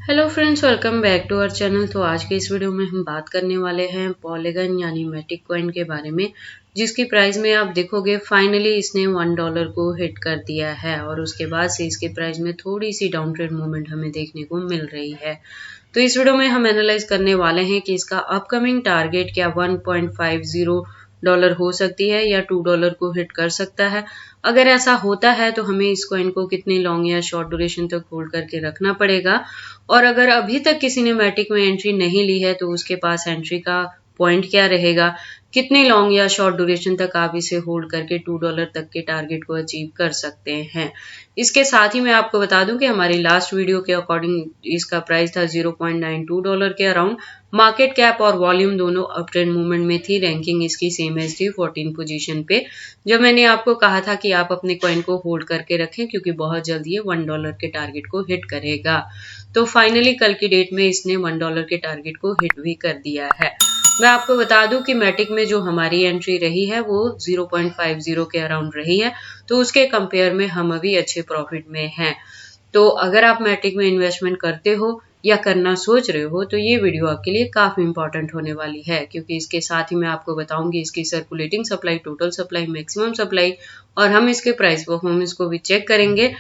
Hello friends, welcome back to our channel. तो आज के इस वीडियो में हम बात करने वाले हैं पॉलीगन यानी मैटिक कॉइन के बारे में, जिसकी प्राइस में आप देखोगे फाइनली इसने $1 को हिट कर दिया है और उसके बाद से इसके प्राइस में थोड़ी सी डाउन ट्रेड मूवमेंट हमें देखने को मिल रही है। तो इस वीडियो में हम एनालाइज करने वाले हैं कि इसका अपकमिंग टारगेट क्या $1.50 हो सकती है या $2 को हिट कर सकता है। अगर ऐसा होता है तो हमें इस कॉइन को कितनी लॉन्ग या शॉर्ट ड्यूरेशन तक होल्ड करके रखना पड़ेगा, और अगर अभी तक किसी ने मैटिक में एंट्री नहीं ली है तो उसके पास एंट्री का पॉइंट क्या रहेगा, कितनी लॉन्ग या शॉर्ट ड्यूरेशन तक आप इसे होल्ड करके $2 तक के टारगेट को अचीव कर सकते हैं। इसके साथ ही मैं आपको बता दूं कि हमारी लास्ट वीडियो के अकॉर्डिंग इसका प्राइस था $0.92 के अराउंड। मार्केट कैप और वॉल्यूम दोनों अप ट्रेंड मूवमेंट में थी। रैंकिंग इसकी सेम एज थी 14 पोजीशन पे, जब मैंने आपको कहा था कि आप अपने कॉइन को होल्ड करके रखें क्योंकि बहुत जल्दी ये $1 के टारगेट को हिट करेगा। तो फाइनली कल की डेट में इसने $1 के टारगेट को हिट भी कर दिया है। मैं आपको बता दूं कि मैटिक में जो हमारी एंट्री रही है वो 0.50 के अराउंड रही है, तो उसके कंपेयर में हम अभी अच्छे प्रॉफिट में हैं। तो अगर आप मैटिक में इन्वेस्टमेंट करते हो या करना सोच रहे हो तो ये वीडियो आपके लिए काफी इंपॉर्टेंट होने वाली है, क्योंकि इसके साथ ही मैं आपको बताऊंगी इसकी circulating supply, total supply, maximum supply, और हम इसके प्राइस परफॉर्मेंस को भी चेक करेंगे।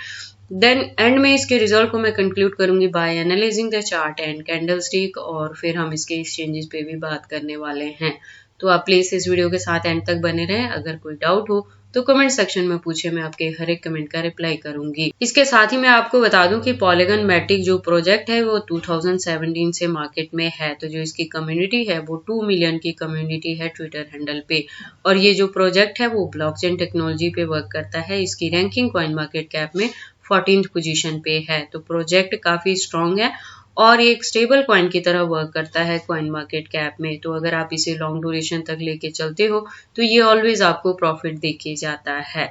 देन एंड में इसके रिजल्ट को मैं कंक्लूड करूंगी by analysing the chart and candlestick, और फिर हम इसके एक्सचेंजेस पे भी बात करने वाले हैं। तो आप प्लीज इस वीडियो के साथ एंड तक बने रहें। अगर कोई डाउट हो तो कमेंट सेक्शन में पूछे, मैं आपके हर एक कमेंट का रिप्लाई करूंगी। इसके साथ ही मैं आपको बता दूं कि पॉलीगन मैटिक जो प्रोजेक्ट है वो 2017 से मार्केट में है। तो जो इसकी कम्युनिटी है वो 2 मिलियन की कम्युनिटी है ट्विटर हैंडल पे, और ये जो प्रोजेक्ट है वो ब्लॉकचेन टेक्नोलॉजी पे वर्क करता है। इसकी रैंकिंग कॉइन मार्केट कैप में 14th पोजीशन पे है। तो प्रोजेक्ट काफी स्ट्रांग है और ये एक स्टेबल कॉइन की तरह वर्क करता है कॉइन मार्केट कैप में। तो अगर आप इसे लॉन्ग ड्यूरेशन तक लेके चलते हो तो ये ऑलवेज आपको प्रॉफिट देके जाता है।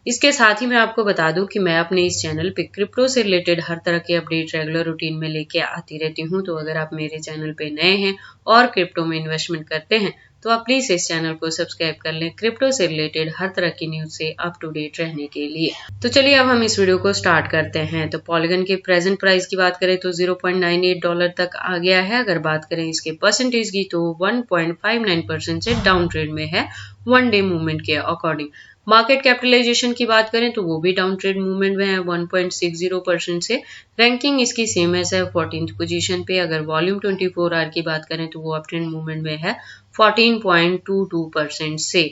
इसके साथ ही मैं आपको बता दूं कि मैं अपने इस चैनल पे क्रिप्टो से रिलेटेड हर तरह के अपडेट रेगुलर रूटीन में लेके आती रहती हूं। तो अगर आप मेरे चैनल पे नए हैं और क्रिप्टो में इन्वेस्टमेंट करते हैं तो आप प्लीज इस चैनल को सब्सक्राइब कर लें क्रिप्टो से रिलेटेड हर तरह की न्यूज से अप टू डेट रहने के लिए। तो चलिए अब हम इस वीडियो को स्टार्ट करते हैं। तो पॉलीगन के प्रेजेंट प्राइस की बात करें तो $0.98 तक आ गया है। अगर बात करें इसके परसेंटेज की तो 1.59% से डाउन ट्रेड में है वन डे मूवमेंट के अकॉर्डिंग। मार्केट कैपिटलाइजेशन की बात करें तो वो भी डाउन ट्रेड मूवमेंट में है 1.60% से। रैंकिंग इसकी सेम है 14th पोजीशन पे। अगर वॉल्यूम 24 आवर की बात करें तो वो अप ट्रेंड मूवमेंट में है 14.22% से।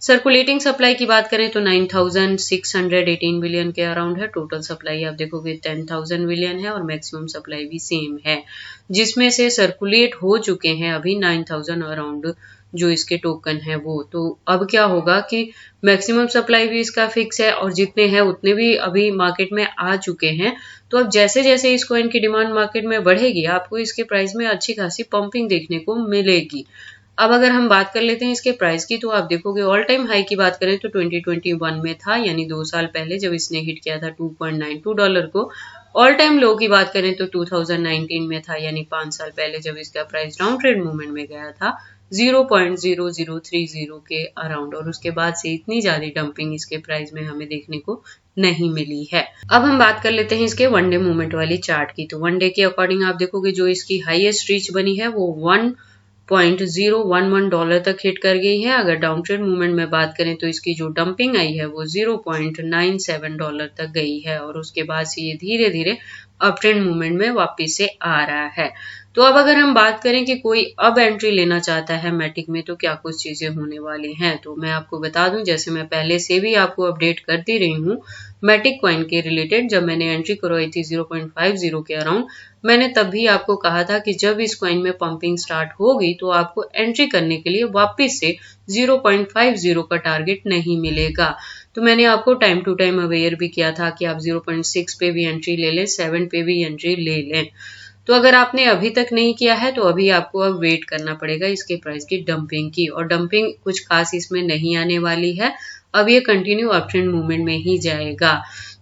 सर्कुलेटिंग सप्लाई की बात करें तो 9,618 बिलियन के अराउंड है। टोटल सप्लाई आप देखोगे 10,000 बिलियन है और मैक्सिमम सप्लाई भी सेम है, जिसमें से सर्कुलेट हो चुके हैं अभी 9,000 अराउंड जो इसके टोकन है वो। तो अब क्या होगा कि मैक्सिमम सप्लाई भी इसका फिक्स है और जितने हैं उतने भी अभी मार्केट में आ चुके हैं। तो अब जैसे जैसे इस कॉइन की डिमांड मार्केट में बढ़ेगी आपको इसके प्राइस में अच्छी खासी पंपिंग देखने को मिलेगी। अब अगर हम बात कर लेते हैं इसके प्राइस की तो आप देखोगे ऑल टाइम हाई की बात करें तो 2021 में था, यानी 2 साल पहले जब इसने हिट किया था $2.92 को। ऑल टाइम लो की बात करें तो 2019 में था, यानी 5 साल पहले जब इसका प्राइस डाउन ट्रेड मूवमेंट में गया था 0.0030 के अराउंड, और उसके बाद से इतनी ज्यादा डंपिंग इसके प्राइस में हमें देखने को नहीं मिली है। अब हम बात कर लेते हैं इसके वन डे मूवमेंट वाली चार्ट की। तो वन डे के अकॉर्डिंग आप देखोगे जो इसकी हाईएस्ट रीच बनी है वो $1.011 तक हिट कर गई है। अगर डाउन ट्रेड मूवमेंट में बात करें तो इसकी जो डंपिंग आई है वो $0.97 तक गई है, और उसके बाद से ये धीरे धीरे अप ट्रेंड मूवमेंट में वापस से आ रहा है। तो अब अगर हम बात करें कि कोई अब एंट्री लेना चाहता है मैटिक में तो क्या कुछ चीजें होने वाली हैं, तो मैं आपको बता दूं, जैसे मैं पहले से भी आपको अपडेट करती रही हूँ मैटिक कॉइन के रिलेटेड। जब मैंने एंट्री करवाई थी 0.50 के अराउंड, मैंने तब भी आपको कहा था कि जब इस कॉइन में पंपिंग स्टार्ट होगी तो आपको एंट्री करने के लिए वापस से 0.50 का टारगेट नहीं मिलेगा। तो मैंने आपको टाइम टू टाइम अवेयर भी किया था कि आप 0.6 पे भी एंट्री ले लें, 7 पे भी एंट्री ले लें। तो अगर आपने अभी तक नहीं किया है तो अभी आपको अब वेट करना पड़ेगा इसके प्राइस की डंपिंग की, और डंपिंग कुछ खास इसमें नहीं आने वाली है। अब ये कंटिन्यू अप ट्रेंड मूवमेंट में ही जाएगा।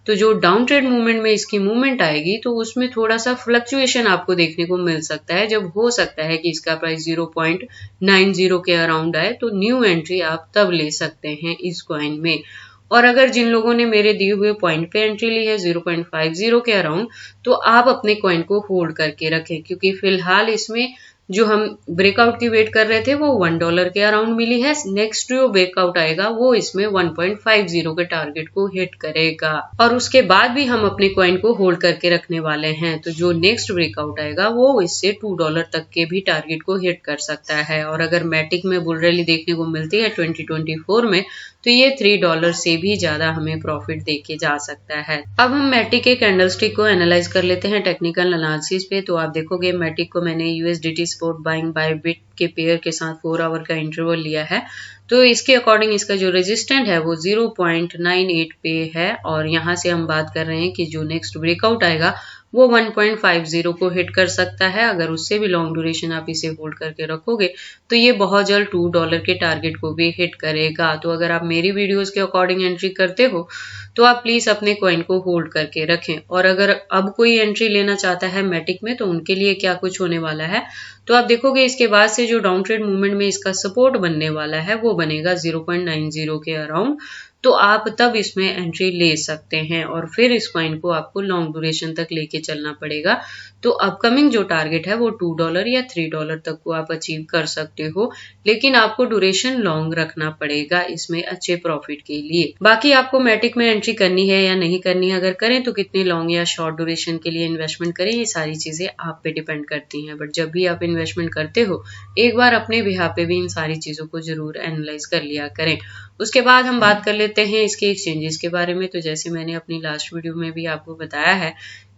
तो जो डाउन ट्रेड मूवमेंट में इसकी मूवमेंट आएगी तो उसमें थोड़ा सा फ्लक्चुएशन आपको देखने को मिल सकता है। जब हो सकता है कि इसका प्राइस 0.90 के अराउंड आए तो न्यू एंट्री आप तब ले सकते हैं इस कॉइन में। और अगर जिन लोगों ने मेरे दिए हुए पॉइंट पे एंट्री ली है 0.50 के अराउंड, तो आप अपने कॉइन को होल्ड करके रखें, क्योंकि फिलहाल इसमें जो हम ब्रेकआउट की वेट कर रहे थे वो $1 के अराउंड मिली है। नेक्स्ट जो ब्रेकआउट आएगा वो इसमें 1.50 के टारगेट को हिट करेगा, और उसके बाद भी हम अपने कॉइन को होल्ड करके रखने वाले हैं। तो जो नेक्स्ट ब्रेकआउट आएगा वो इससे $2 तक के भी टारगेट को हिट कर सकता है। और अगर मैटिक में बुल रैली देखने को मिलती है 2024 में, तो ये $3 से भी ज्यादा हमें प्रॉफिट देके जा सकता है। अब हम मैटिक के कैंडलस्टिक को एनालाइज कर लेते हैं टेक्निकल एनालिसिस पे। तो आप देखोगे मैटिक को मैंने USDT स्पॉट बाइंग बायबिट के पेयर के साथ 4 आवर का इंटरवल लिया है। तो इसके अकॉर्डिंग इसका जो रेजिस्टेंट है वो 0.98 पे है, और यहाँ से हम बात कर रहे हैं कि जो नेक्स्ट ब्रेकआउट आएगा वो 1.50 को हिट कर सकता है। अगर उससे भी लॉन्ग ड्यूरेशन आप इसे होल्ड करके रखोगे तो ये बहुत जल्द $2 के टारगेट को भी हिट करेगा। तो अगर आप मेरी वीडियोस के अकॉर्डिंग एंट्री करते हो तो आप प्लीज अपने कॉइन को होल्ड करके रखें। और अगर अब कोई एंट्री लेना चाहता है मैटिक में, तो उनके लिए क्या कुछ होने वाला है, तो आप देखोगे इसके बाद से जो डाउन ट्रेड मूवमेंट में इसका सपोर्ट बनने वाला है वो बनेगा 0.90 के अराउंड। तो आप तब इसमें एंट्री ले सकते हैं, और फिर इस कॉइन को आपको लॉन्ग ड्यूरेशन तक लेके चलना पड़ेगा। तो अपकमिंग जो टारगेट है वो $2 या $3 तक को आप अचीव कर सकते हो, लेकिन आपको ड्यूरेशन लॉन्ग रखना पड़ेगा इसमें अच्छे प्रॉफिट के लिए। बाकी आपको मैटिक में एंट्री करनी है या नहीं करनी है, अगर करें तो कितने लॉन्ग या शॉर्ट ड्यूरेशन के लिए इन्वेस्टमेंट करें, ये सारी चीजें आप पे डिपेंड करती हैं। बट जब भी आप इन्वेस्टमेंट करते हो एक बार अपने बिहाफ पे भी इन सारी चीजों को जरूर एनालाइज कर लिया करें। उसके बाद हम बात कर लेते हैं इसके एक्सचेंजेस के बारे में। तो जैसे मैंने अपनी लास्ट वीडियो में भी आपको बताया है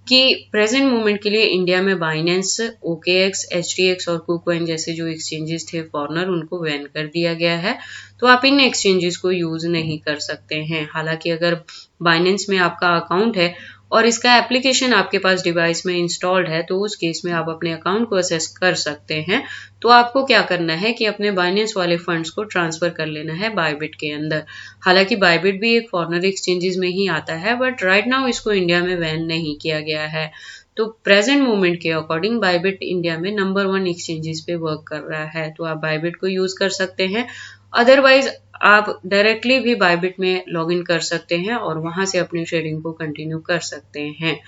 कि प्रेजेंट मोमेंट के लिए इंडिया में बाइनेंस, OKX, HTX और KuCoin जैसे जो एक्सचेंजेस थे फॉरेनर, उनको बैन कर दिया गया है। तो आप इन एक्सचेंजेस को यूज नहीं कर सकते हैं। हालांकि अगर बाइनेंस में आपका अकाउंट है और इसका एप्लीकेशन आपके पास डिवाइस में इंस्टॉल्ड है, तो उस केस में आप अपने अकाउंट को असेस कर सकते हैं। तो आपको क्या करना है कि अपने बाइनेंस वाले फंड्स को ट्रांसफर कर लेना है बायबिट के अंदर। हालांकि बायबिट भी एक फॉरेनर एक्सचेंजेस में ही आता है, बट राइट नाउ इसको इंडिया में बैन नहीं किया गया है। तो प्रेजेंट मोमेंट के अकॉर्डिंग बायबिट इंडिया में नंबर 1 एक्सचेंजेस पे वर्क कर रहा है। तो आप बायबिट को यूज कर सकते हैं। अदरवाइज आप डायरेक्टली भी बायबिट में लॉग इन कर सकते हैं और वहां से अपनी ट्रेडिंग को कंटिन्यू कर सकते हैं।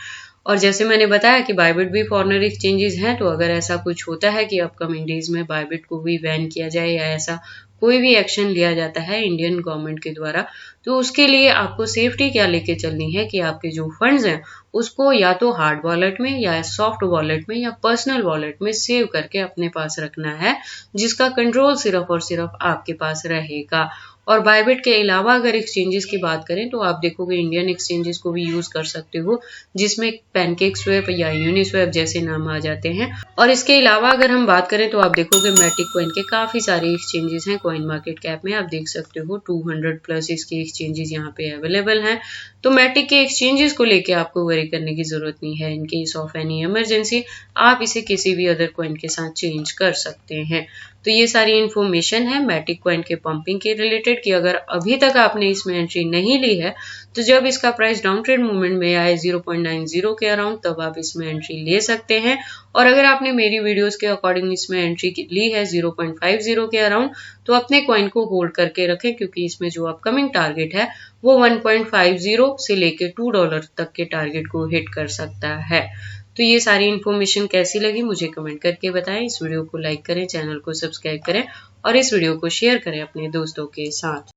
और जैसे मैंने बताया कि बायबिट भी फॉरेनर एक्सचेंजेस हैं, तो अगर ऐसा कुछ होता है कि अपकमिंग डेज में बायबिट को भी बैन किया जाए या ऐसा कोई भी एक्शन लिया जाता है इंडियन गवर्नमेंट के द्वारा, तो उसके लिए आपको सेफ्टी क्या लेके चलनी है कि आपके जो फंड्स हैं उसको या तो हार्ड वॉलेट में या सॉफ्ट वॉलेट में या पर्सनल वॉलेट में सेव करके अपने पास रखना है, जिसका कंट्रोल सिर्फ और सिर्फ आपके पास रहेगा। और बायबिट के अलावा अगर एक्सचेंजेस की बात करें तो आप देखोगे इंडियन एक्सचेंजेस को भी यूज कर सकते हो, जिसमें पैनकेक स्वैप या यूनिस्वैप जैसे नाम आ जाते हैं। और इसके अलावा अगर हम बात करें तो आप देखोगे मैटिक कॉइन के काफी सारे एक्सचेंजेस हैं। कॉइन मार्केट कैप में आप देख सकते हो 200 प्लस इसके एक्सचेंजेस यहाँ पे अवेलेबल हैं। तो मैटिक के एक्सचेंजेस को लेके आपको वरी करने की जरूरत नहीं है। In case of any emergency आप इसे किसी भी अदर कॉइन के साथ चेंज कर सकते हैं। तो ये सारी इन्फॉर्मेशन है मैटिक कॉइन के पंपिंग के रिलेटेड कि अगर अभी तक आपने इसमें एंट्री नहीं ली है, तो जब इसका प्राइस डाउन ट्रेड मूवमेंट में आए 0.90 के अराउंड, तब आप इसमें एंट्री ले सकते हैं। और अगर आपने मेरी वीडियोस के अकॉर्डिंग इसमें एंट्री ली है 0.50 के अराउंड, तो अपने कॉइन को होल्ड करके रखें, क्योंकि इसमें जो अपकमिंग टारगेट है वो 1.50 से लेके $2 तक के टारगेट को हिट कर सकता है। तो ये सारी इन्फॉर्मेशन कैसी लगी मुझे कमेंट करके बताएं। इस वीडियो को लाइक करें, चैनल को सब्सक्राइब करें और इस वीडियो को शेयर करें अपने दोस्तों के साथ।